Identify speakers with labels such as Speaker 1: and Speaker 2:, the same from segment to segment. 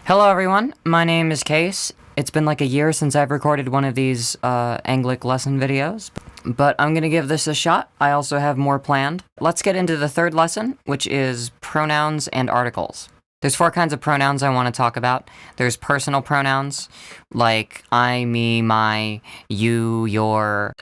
Speaker 1: Hello everyone, my name is Case. It's been like a year since I've recorded one of these Ạnglic lesson videos, but I'm gonna give this a shot. I also have more planned. Let's get into the third lesson, which is pronouns and articles. There's 4 kinds of pronouns I want to talk about. There's personal pronouns, like I, me, my, you, your,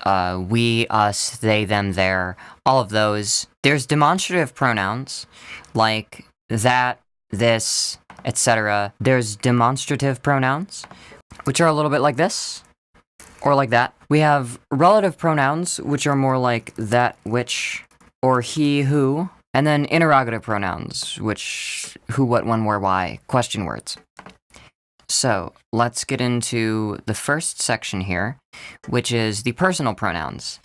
Speaker 1: we, us, they, them, their, all of those. There's demonstrative pronouns, like that, this, etc. There's demonstrative pronouns, which are a little bit like this, or like that. We have relative pronouns, which are more like that, which, or he, who. And then interrogative pronouns, which, who, what, when, where, why, question words. So, let's get into the first section here, which is the personal pronouns.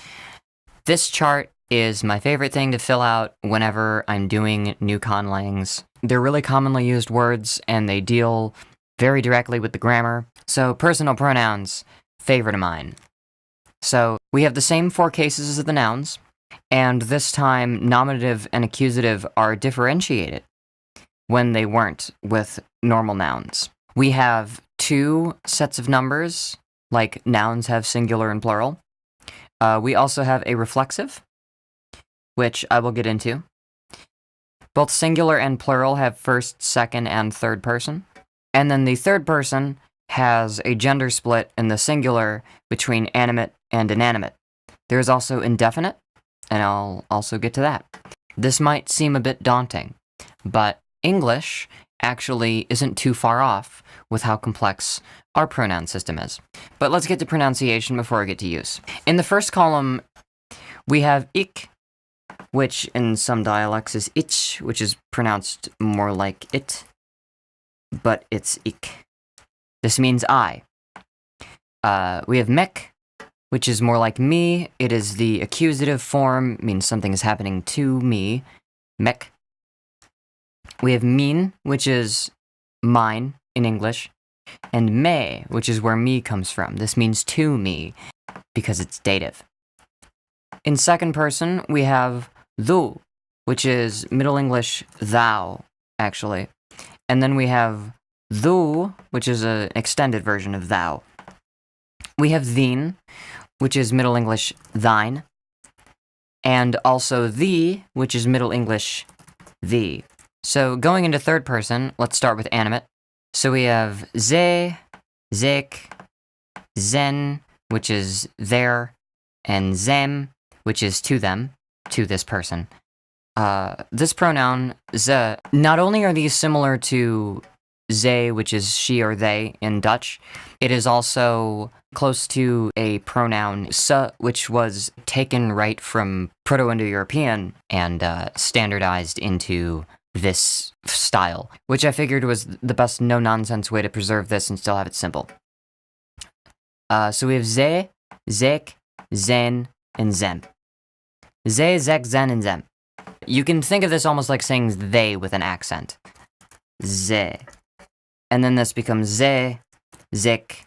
Speaker 1: This chart is my favorite thing to fill out whenever I'm doing new conlangs. They're really commonly used words, and they deal very directly with the grammar. So, personal pronouns, favorite of mine. So, we have the same 4 cases as the nouns, and this time, nominative and accusative are differentiated when they weren't with normal nouns. We have 2 sets of numbers, like nouns have singular and plural. We also have a reflexive, which I will get into. Both singular and plural have first, second, and third person. And then the third person has a gender split in the singular between animate and inanimate. There is also indefinite, and I'll also get to that. This might seem a bit daunting, but English actually isn't too far off with how complex our pronoun system is. But let's get to pronunciation before I get to use. In the first column, we have ik, which in some dialects is ich, which is pronounced more like it, but it's ik. This means I. We have mek, which is more like me. It is the accusative form, means something is happening to me, mek. We have min, which is mine in English, and me, which is where me comes from. This means to me, because it's dative. In second person, we have thu, which is Middle English thou, actually. And then we have thu, which is an extended version of thou. We have thine, which is Middle English thine, and also thee, which is Middle English thee. So going into third person, let's start with animate. So we have ze, zik, zen, which is there, and zem, which is to them, to this person. This pronoun, ze, not only are these similar to ze, which is she or they in Dutch, it is also close to a pronoun se, which was taken right from Proto-Indo-European and standardized into this style, which I figured was the best no-nonsense way to preserve this and still have it simple. So we have ze, zek, zen, and zem. Ze, zek, zen, and zem. You can think of this almost like saying they with an accent. Ze. And then this becomes ze, zik,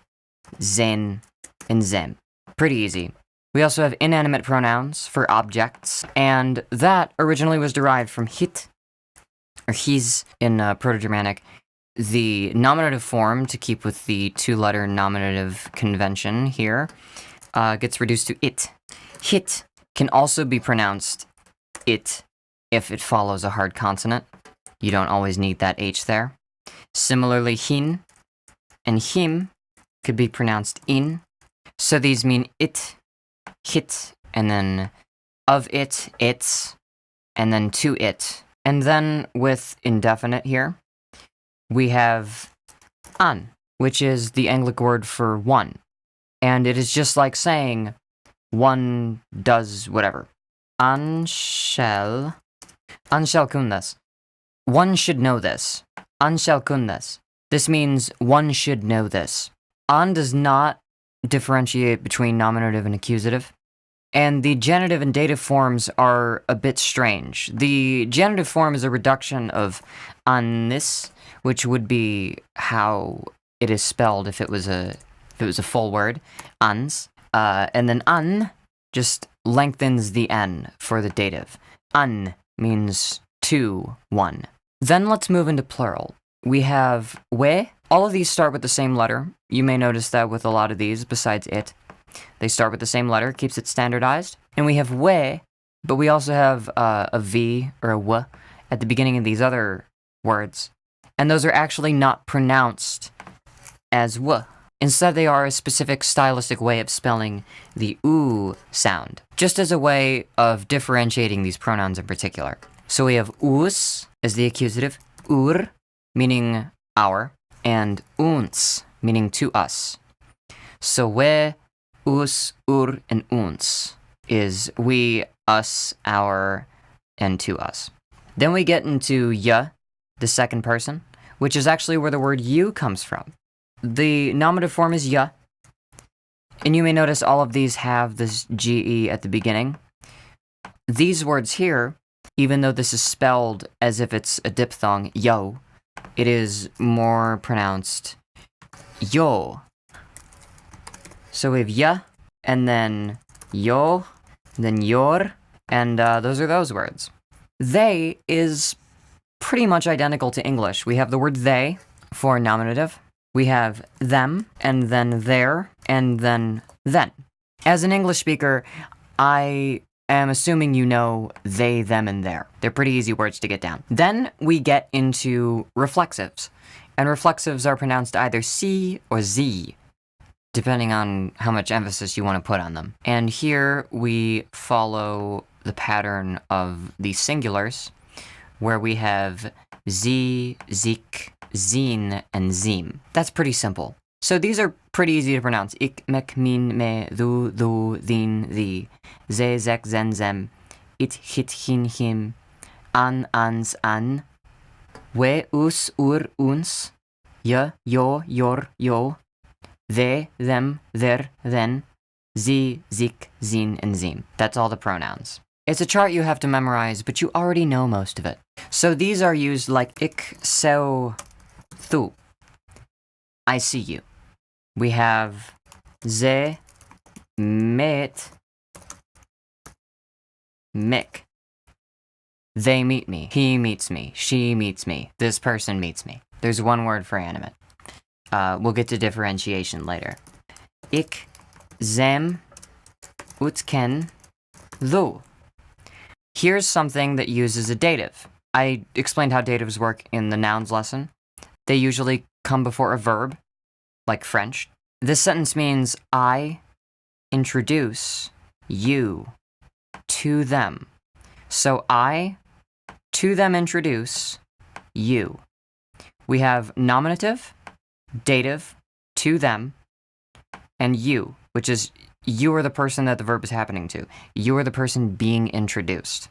Speaker 1: zen, and zem. Pretty easy. We also have inanimate pronouns for objects, and that originally was derived from hit, or his in Proto-Germanic. The nominative form, to keep with the 2-letter nominative convention here, gets reduced to it. Hit can also be pronounced it if it follows a hard consonant. You don't always need that H there. Similarly, hin and him could be pronounced in. So these mean it, hit, and then of it, its, and then to it. And then with indefinite here, we have an, which is the Ānglic word for one. And it is just like saying one does whatever. An shall kun this. One should know this. An shall kun this. This means one should know this. An does not differentiate between nominative and accusative. And the genitive and dative forms are a bit strange. The genitive form is a reduction of annis, which would be how it is spelled if it was a full word, ans. And then an just lengthens the n for the dative. An means to, one. Then let's move into plural. We have we, All of these start with the same letter. You may notice that with a lot of these, besides it. They start with the same letter, keeps it standardized. And we have we, but we also have a v or a w at the beginning of these other words. And those are actually not pronounced as w. Instead, they are a specific stylistic way of spelling the oo sound, just as a way of differentiating these pronouns in particular. So we have us as the accusative, ur, meaning our, and uns, meaning to us. So we, us, ur, and uns is we, us, our, and to us. Then we get into ya, the second person, which is actually where the word you comes from. The nominative form is ya, and you may notice all of these have this ge at the beginning. These words here, even though this is spelled as if it's a diphthong, yo, it is more pronounced yo. So we have ya, and then yo, and then yor, and those are those words. They is pretty much identical to English. We have the word they for nominative. We have them, and then their, and then. As an English speaker, I am assuming you know they, them, and their. They're pretty easy words to get down. Then we get into reflexives. And reflexives are pronounced either C or Z, depending on how much emphasis you want to put on them. And here we follow the pattern of the singulars, where we have Z, Zik, Zin, and Zim. That's pretty simple. So these are pretty easy to pronounce. Ik, mek, min, me, thu, thin, thee. Ze, zek, zen, zem. It, hit, hin, him. An, ans, an. We, us, ur, uns. Je, yo, yor, yo. They, them, their, then. Ze, zik, zin, and zim. That's all the pronouns. It's a chart you have to memorize, but you already know most of it. So these are used like ik, seu, thu. I see you. We have ze, met, mik. They meet me. He meets me. She meets me. This person meets me. There's one word for animate. We'll get to differentiation later. Ik, zem, ut ken, thu. Here's something that uses a dative. I explained how datives work in the nouns lesson. They usually come before a verb, like French. This sentence means I introduce you to them. So I, to them introduce you. We have nominative, dative, to them, and you, which is you are the person that the verb is happening to. You are the person being introduced,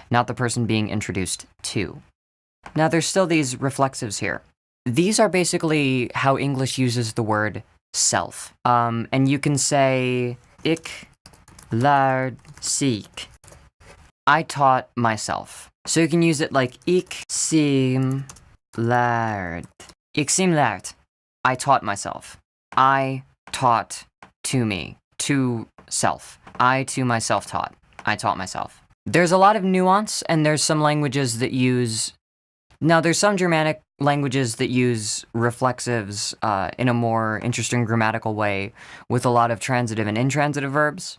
Speaker 1: not the person being introduced to. Now there's still these reflexives here. These are basically how English uses the word self. And you can say, ik lærde sig. I taught myself. So you can use it like, ik sim lærd. Ik sim lærd. I taught myself. I taught to me. To self. I to myself taught. I taught myself. There's a lot of nuance, and there's some languages that use... Now, there's some Germanic languages that use reflexives in a more interesting grammatical way with a lot of transitive and intransitive verbs.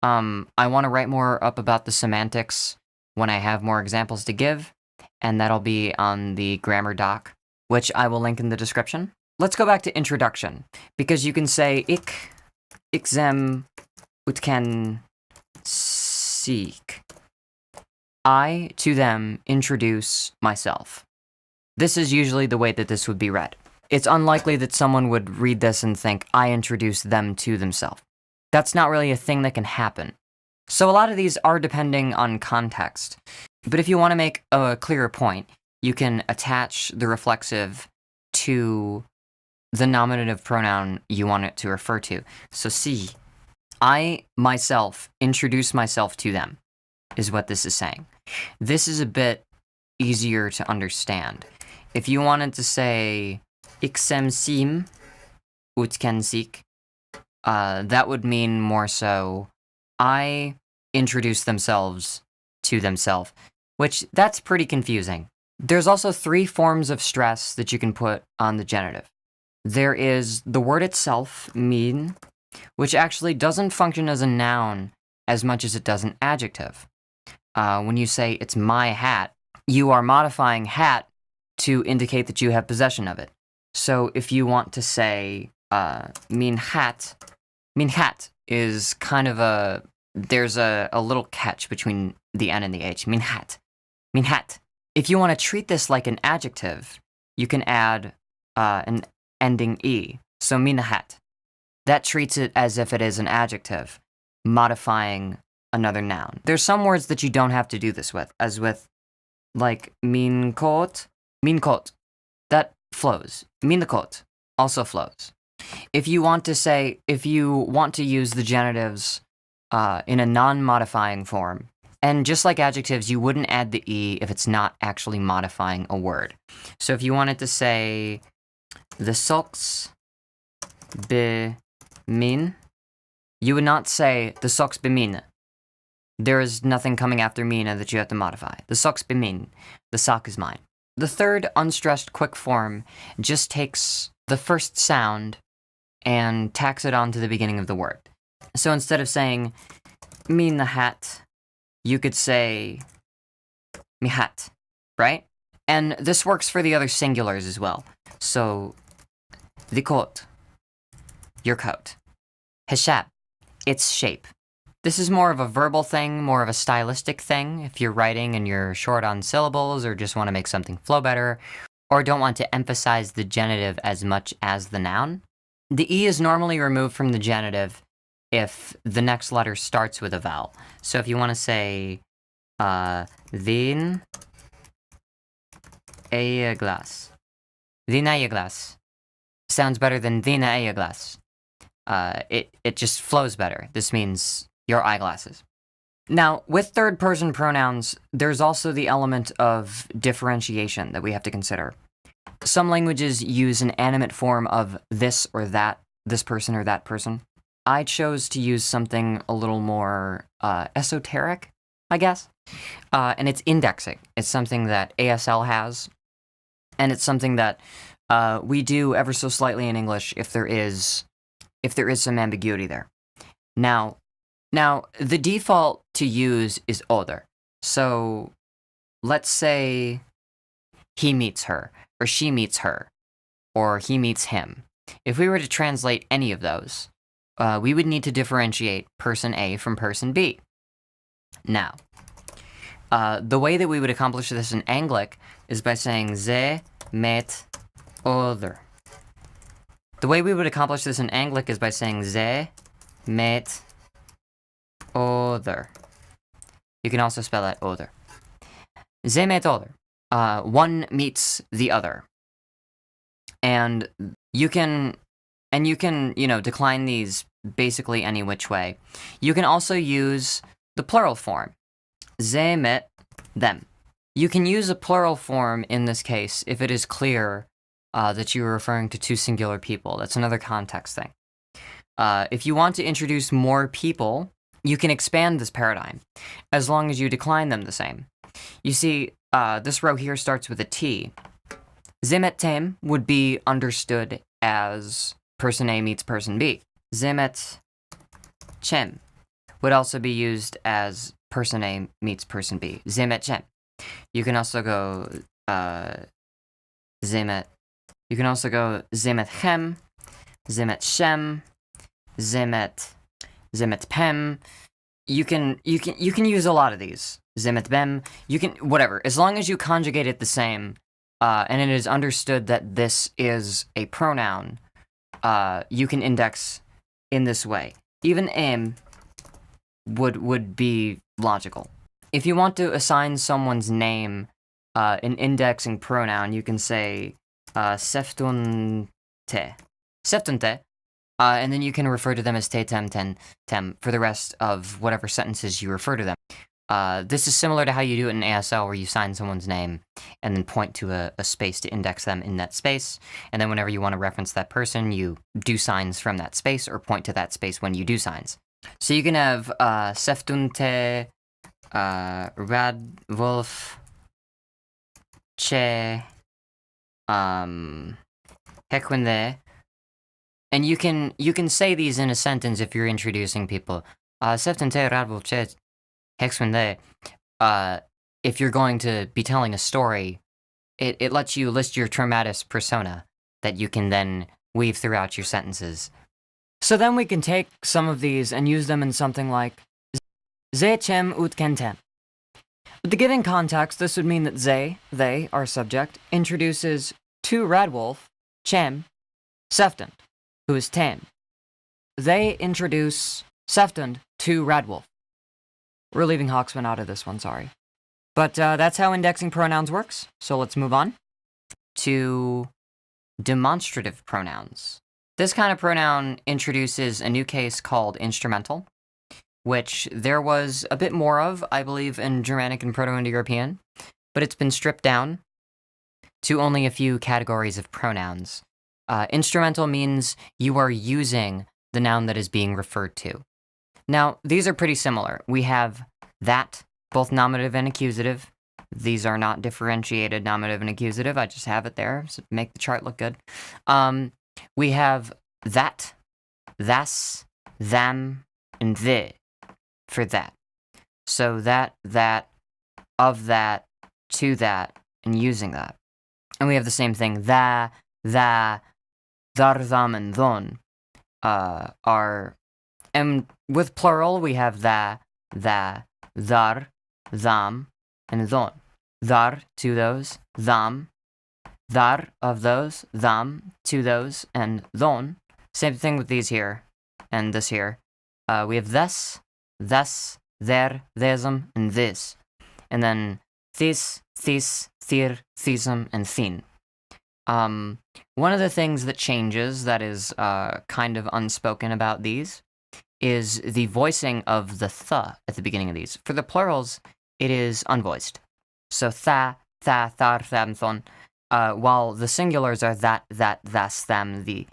Speaker 1: I want to write more up about the semantics when I have more examples to give, and that'll be on the grammar doc, which I will link in the description. Let's go back to introduction, because you can say ik zem ut ken seek. I, to them, introduce myself. This is usually the way that this would be read. It's unlikely that someone would read this and think, I introduce them to themselves. That's not really a thing that can happen. So a lot of these are depending on context. But if you want to make a clearer point, you can attach the reflexive to the nominative pronoun you want it to refer to. So see, I, myself, introduce myself to them, is what this is saying. This is a bit easier to understand. If you wanted to say, ik sem sim ut ken sik, that would mean more so, I introduce themselves to themselves, which that's pretty confusing. There's also 3 forms of stress that you can put on the genitive. there is the word itself, min, which actually doesn't function as a noun as much as it does an adjective. When you say, it's my hat, you are modifying hat to indicate that you have possession of it. So if you want to say, min hat is kind of there's a little catch between the N and the H. Min hat. If you want to treat this like an adjective, you can add an ending E. So min hat. That treats it as if it is an adjective, modifying another noun. There's some words that you don't have to do this with, as with, like, min kot. That flows. Min kot also flows. If you want to use the genitives in a non-modifying form, and just like adjectives, you wouldn't add the E if it's not actually modifying a word. So if you wanted to say, the socks be min, you would not say, the socks be min. There is nothing coming after mina that you have to modify. The socks be min. The sock is mine. The third unstressed quick form just takes the first sound and tacks it onto the beginning of the word. So instead of saying, min the hat, you could say, mi hat, right? And this works for the other singulars as well. So, the coat, your coat. Heshab, its shape. This is more of a verbal thing, more of a stylistic thing, if you're writing and you're short on syllables or just want to make something flow better, or don't want to emphasize the genitive as much as the noun. The E is normally removed from the genitive if the next letter starts with a vowel. So if you want to say, vin a glass. Vin a glass sounds better than vina a glass. It just flows better. This means your eyeglasses. Now, with third-person pronouns, there's also the element of differentiation that we have to consider. Some languages use an animate form of this or that, this person or that person. I chose to use something a little more esoteric, I guess. And it's indexing. It's something that ASL has, and it's something that we do ever so slightly in English if there is some ambiguity there. Now, the default to use is oder. So, let's say he meets her, or she meets her, or he meets him. If we were to translate any of those, we would need to differentiate person A from person B. Now, the way that we would accomplish this in Ạnglic is by saying ze met oder. The way we would accomplish this in Ạnglic is by saying ze met oder. You can also spell that oder. Ze met oder. One meets the other. And you can, decline these basically any which way. You can also use the plural form. Ze met them. You can use a plural form in this case if it is clear that you are referring to two singular people. That's another context thing. If you want to introduce more people, you can expand this paradigm, as long as you decline them the same. You see, this row here starts with a T. Ze met tem would be understood as person A meets person B. Ze met chem would also be used as person A meets person B. Ze met chem. You can also go ze met. You can also go ze met chem, ze met shem, ze met pem. You can use a lot of these. Ze met bem. You can whatever, as long as you conjugate it the same, and it is understood that this is a pronoun. You can index in this way. Even em would be logical. If you want to assign someone's name an indexing pronoun, you can say seftunte. Seftunte. And then you can refer to them as te, tem, ten, tem for the rest of whatever sentences you refer to them. This is similar to how you do it in ASL, where you sign someone's name and then point to a space to index them in that space. And then whenever you want to reference that person, you do signs from that space or point to that space when you do signs. So you can have seftunte, rad, wolf, che, hekwende, And you can say these in a sentence if you're introducing people. If you're going to be telling a story, it lets you list your traumatis persona that you can then weave throughout your sentences. So then we can take some of these and use them in something like Ze chem ut kentem. With the given context, this would mean that they, our subject, introduces to Red Wolf, chem, Seftund, who is tem. They introduce Seftund to Red Wolf. We're leaving Hawksman out of this one, sorry. But that's how indexing pronouns works. So let's move on to demonstrative pronouns. This kind of pronoun introduces a new case called instrumental, which there was a bit more of, I believe, in Germanic and Proto-Indo-European, but it's been stripped down to only a few categories of pronouns. Instrumental means you are using the noun that is being referred to. Now, these are pretty similar. We have that, both nominative and accusative. These are not differentiated nominative and accusative. I just have it there to make the chart look good. We have that, thus, them, and the for that. So that, of that, to that, and using that. And we have the same thing. Dar, them, and thon are... And with plural, we have dar, them, and thon. Dar, to those, them, dar, of those, them, to those, and thon. Same thing with these here, and this here. We have thus, there, thesum, and this. And then this, thir, thisum, and thin. One of the things that changes that is kind of unspoken about these is the voicing of the th at the beginning of these. For the plurals, it is unvoiced. So thar, them, thon. While the singulars are that, thus, them, the.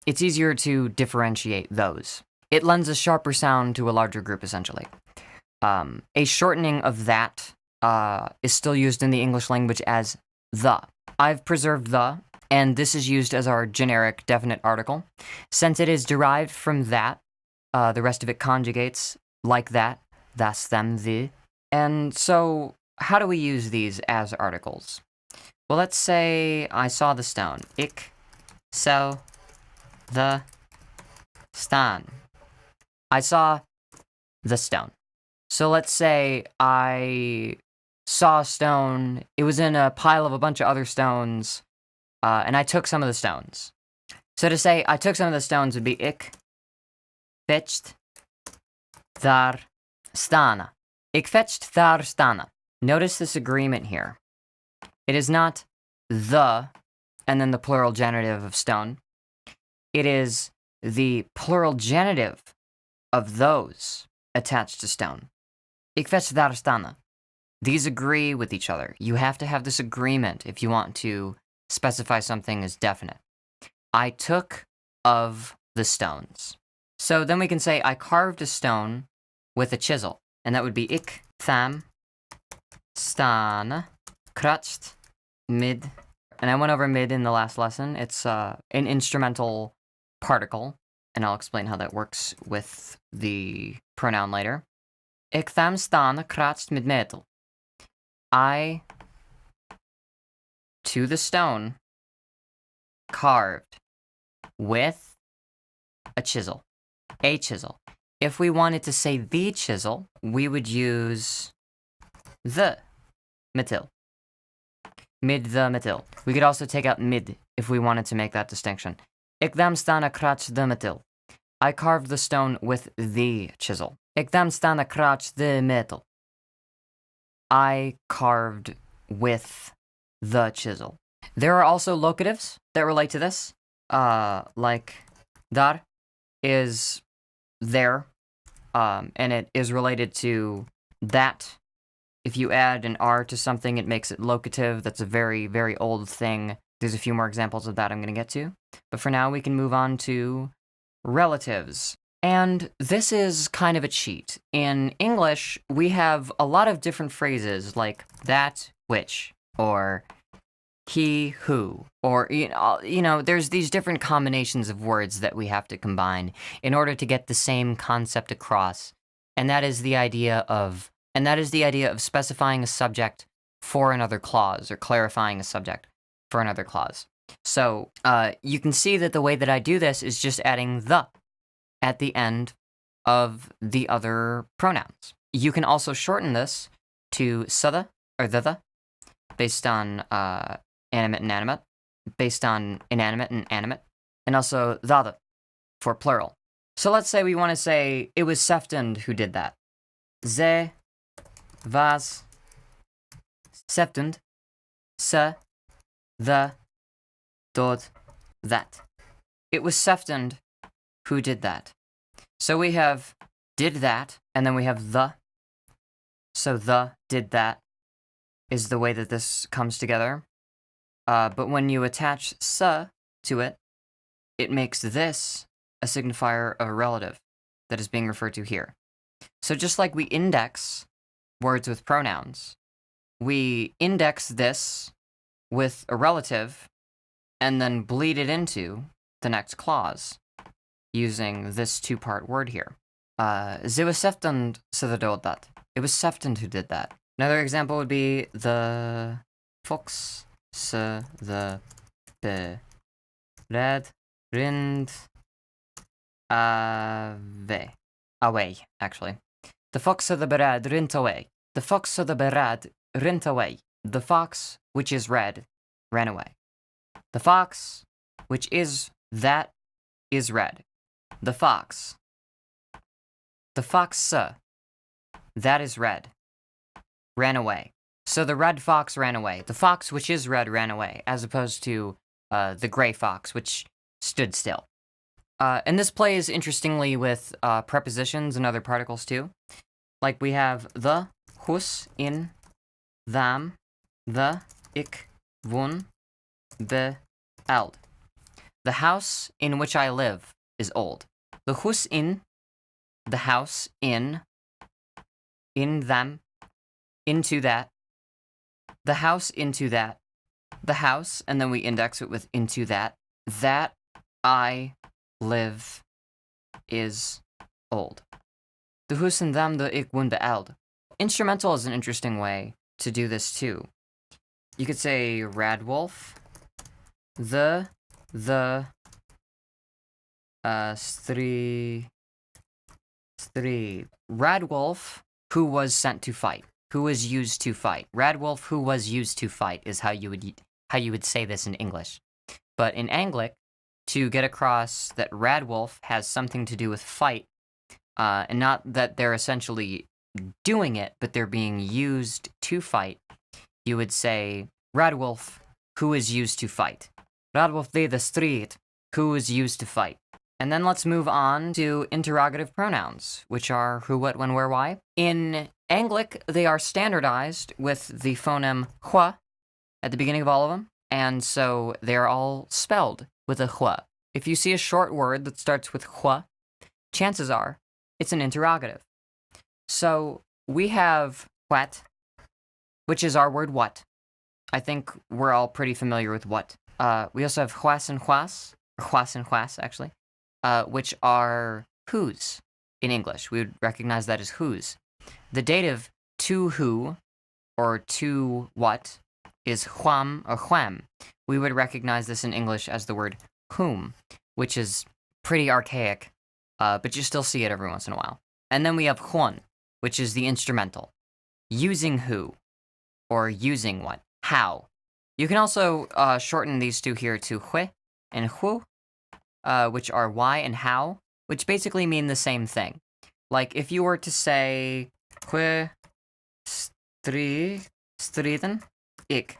Speaker 1: It's easier to differentiate those. It lends a sharper sound to a larger group, essentially. A shortening of that is still used in the English language as the. I've preserved the, and this is used as our generic definite article. Since it is derived from that, the rest of it conjugates like that, thus, them, the. And so, how do we use these as articles? Well, let's say I saw the stone. Ik saw the stan. I saw the stone. So let's say I saw a stone. It was in a pile of a bunch of other stones, and I took some of the stones. So to say I took some of the stones would be ik fetched daar stana. Ik fetched daar stana. Notice this agreement here. It is not the, and then the plural genitive of stone. It is the plural genitive of those attached to stone. Ik fetched daar stana. These agree with each other. You have to have this agreement if you want to specify something as definite. I took of the stones. So then we can say I carved a stone with a chisel, and that would be ik tham stan kratst mid. And I went over mid in the last lesson. It's an instrumental particle, and I'll explain how that works with the pronoun later. Ik tham stan kratst mid metal. I, to the stone, carved with a chisel. A chisel. If we wanted to say the chisel, we would use the metil. Mid the metil. We could also take out mid if we wanted to make that distinction. Ik dam stana krach the metil. I carved the stone with the chisel. Ik dam stana krach the metal. I carved with the chisel. There are also locatives that relate to this. Like dar is there, and it is related to that. If you add an R to something, it makes it locative. That's a very, very old thing. There's a few more examples of that I'm going to get to. But for now, we can move on to relatives. And this is kind of a cheat. In English, we have a lot of different phrases like that which, or he, who, or, there's these different combinations of words that we have to combine in order to get the same concept across. And that is the idea of specifying a subject for another clause, or clarifying a subject for another clause. So, you can see that the way that I do this is just adding the at the end of the other pronouns. You can also shorten this to sada, or the, based on, animate and animate, based on inanimate and animate, and also the for plural. So let's say we want to say, it was Seftund who did that. Ze was Seftund, se, the, dod, that. It was Seftund who did that. So we have did that, and then we have the. So the did that is the way that this comes together. But when you attach sa to it, it makes this a signifier of a relative that is being referred to here. So just like we index words with pronouns, we index this with a relative and then bleed it into the next clause using this two-part word here. Ze was Seftund så det dod that. It was Seftund who did that. Another example would be the fox så the bered rind away, actually. The fox so the bered rint away. The fox so the bered rint away. The fox, which is red, ran away. The fox, which is that, is red. The fox. The fox, that is red, ran away. So the red fox ran away. The fox, which is red, ran away, as opposed to the gray fox, which stood still. And this plays interestingly with prepositions and other particles too. Like we have the, hus, in, them, the, ik, woon, be, eld. The house in which I live is old. The hus in, the house in them, into that, the house into that, the house, and then we index it with into that I live is old. The hus in them, the ik woon, be eld. Instrumental is an interesting way to do this too. You could say Radwolf, the Radwolf, who was sent to fight, who was used to fight. Radwolf, who was used to fight, is how you would say this in English. But in Ạnglic, to get across that Radwolf has something to do with fight, and not that they're essentially doing it, but they're being used to fight, you would say Radwolf, who is used to fight. Radwolf the street, who is used to fight. And then let's move on to interrogative pronouns, which are who, what, when, where, why. In Ānglic, they are standardized with the phoneme hua at the beginning of all of them, and so they're all spelled with a hua. If you see a short word that starts with hua, chances are it's an interrogative. So we have what, which is our word what. I think we're all pretty familiar with what. We also have huas and huas, or huas and huas, actually, which are whose in English. We would recognize that as whose. The dative to who, or to what, is wham or wham. We would recognize this in English as the word whom, which is pretty archaic, but you still see it every once in a while. And then we have huon, which is the instrumental. Using who, or using what, how. You can also shorten these two here to hue and hu, which are why and how, which basically mean the same thing. Like if you were to say hue striden ik.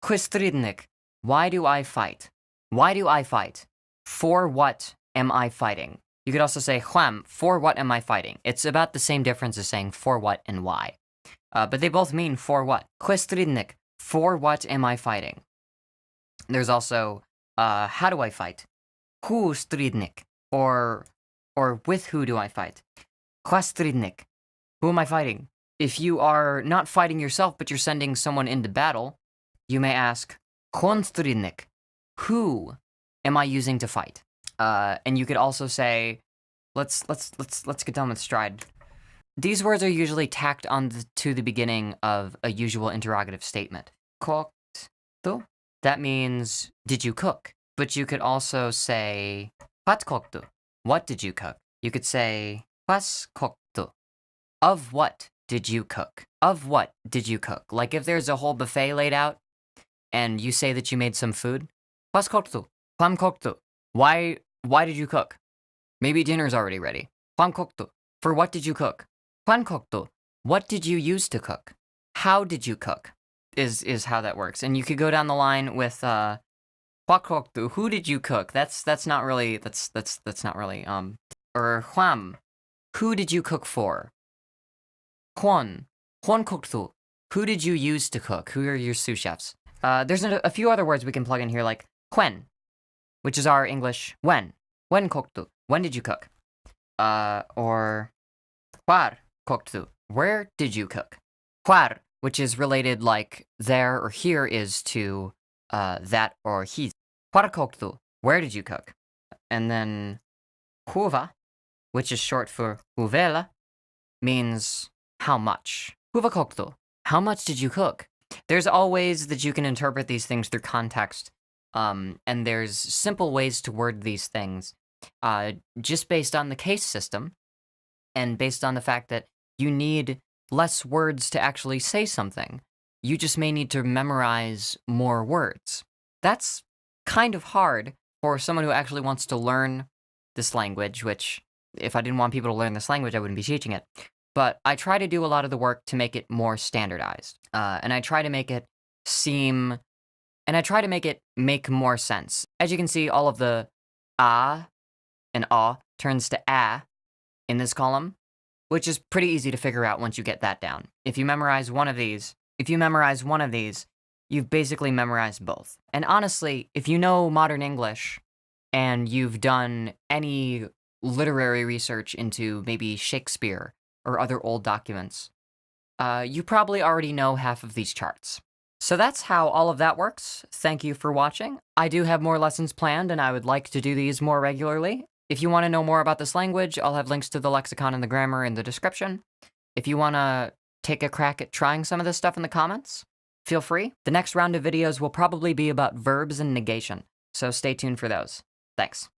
Speaker 1: Hue striden ik. Why do I fight? Why do I fight? For what am I fighting? You could also say wham, for what am I fighting? It's about the same difference as saying for what and why. But they both mean for what. Hue striden ik. For what am I fighting? There's also how do I fight? Who striden ik? Or with who do I fight? Hva striden ik? Who am I fighting? If you are not fighting yourself, but you're sending someone into battle, you may ask, "Konstrunik," who am I using to fight? And you could also say, let's get done with stride. These words are usually tacked on to the beginning of a usual interrogative statement. Koktu, that means, did you cook? But you could also say, "What koktu?" What did you cook? You could say, "Was koktu?" Of what did you cook? Of what did you cook? Like if there's a whole buffet laid out and you say that you made some food. "Was koktu?" "Hwam koktu?" Why did you cook? Maybe dinner's already ready. "Hwam koktu?" For what did you cook? "Hwan koktu?" What did you use to cook? How did you cook? Is how that works. And you could go down the line with "Hwa koktu?" Who did you cook? That's not really or "Hwam." Who did you cook for? "Hwan koktu?" Who did you use to cook? Who are your sous chefs? There's a few other words we can plug in here, like "Hwen," which is our English when. "Hwen koktu?" When did you cook? Or "Hwar koktu?" Where did you cook? "Hwar," which is related like there or here is to that or he. "Hwar koktu?" Where did you cook? And then "huva," which is short for huvela, means how much. "Huva koktu?" How much did you cook? There's all ways that you can interpret these things through context, and there's simple ways to word these things, just based on the case system, and based on the fact that you need less words to actually say something. You just may need to memorize more words. That's kind of hard for someone who actually wants to learn this language, which, if I didn't want people to learn this language, I wouldn't be teaching it. But I try to do a lot of the work to make it more standardized. And I try to make it make more sense. As you can see, all of the "ah" and "ah" turns to "ah" in this column, which is pretty easy to figure out once you get that down. If you memorize one of these, you've basically memorized both. And honestly, if you know modern English and you've done any literary research into maybe Shakespeare or other old documents, you probably already know half of these charts. So that's how all of that works. Thank you for watching. I do have more lessons planned, and I would like to do these more regularly. If you want to know more about this language, I'll have links to the lexicon and the grammar in the description. If you want to take a crack at trying some of this stuff in the comments, feel free. The next round of videos will probably be about verbs and negation, so stay tuned for those. Thanks.